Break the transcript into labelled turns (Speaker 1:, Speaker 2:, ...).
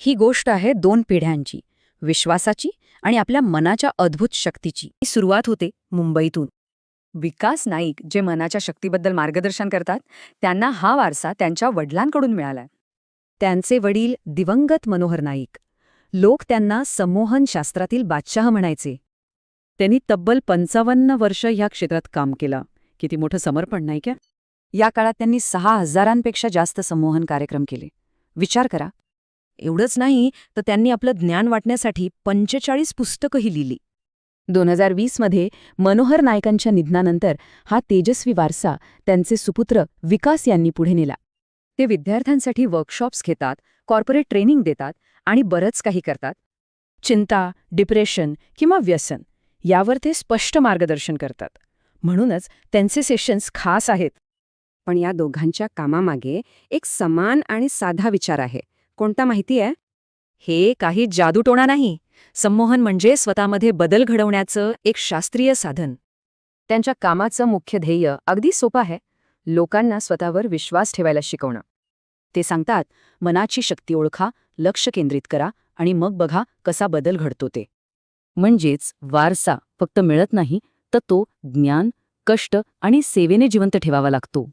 Speaker 1: ही गोष्ट आहे 2 पिढ्यांची, विश्वासाची आणि आपल्या मनाच्या अद्भुत शक्तीची. ही सुरुवात होते मुंबईतून. विकास नाईक जे मनाच्या शक्तीबद्दल मार्गदर्शन करतात, त्यांना हा वारसा त्यांच्या वडिलांकडून मिळालाय. त्यांचे वडील दिवंगत मनोहर नाईक. लोक त्यांना संमोहन शास्त्रातील बादशाह म्हणायचे. त्यांनी तब्बल 55 वर्ष ह्या क्षेत्रात काम केलं. किती मोठं समर्पण, नाही का? या काळात त्यांनी 6,000पेक्षा जास्त संमोहन कार्यक्रम केले. विचार करा. एवढंच नाही तर त्यांनी आपलं ज्ञान वाटण्यासाठी 45 पुस्तकंही लिहिली. 2020मध्ये मनोहर नायकांच्या निधनानंतर हा तेजस्वी वारसा त्यांचे सुपुत्र विकास यांनी पुढे नेला. ते विद्यार्थ्यांसाठी वर्कशॉप्स घेतात, कॉर्पोरेट ट्रेनिंग देतात आणि बरंच काही करतात. चिंता, डिप्रेशन किंवा व्यसन यावर ते स्पष्ट मार्गदर्शन करतात. म्हणूनच त्यांचे सेशन्स खास आहेत. पण या दोघांच्या कामामागे एक समान आणि साधा विचार आहे. कोणता माहिती आहे? हे काही जादूटोणा नाही. संमोहन म्हणजे स्वतःमध्ये बदल घडवण्याचं एक शास्त्रीय साधन. त्यांच्या कामाचं मुख्य ध्येय अगदी सोपं आहे. लोकांना स्वतःवर विश्वास ठेवायला शिकवणं. ते सांगतात, मनाची शक्ती ओळखा, लक्ष केंद्रित करा आणि मग बघा कसा बदल घडतो ते. म्हणजेच वारसा फक्त मिळत नाही, तर तो ज्ञान, कष्ट आणि सेवेने जिवंत ठेवावा लागतो.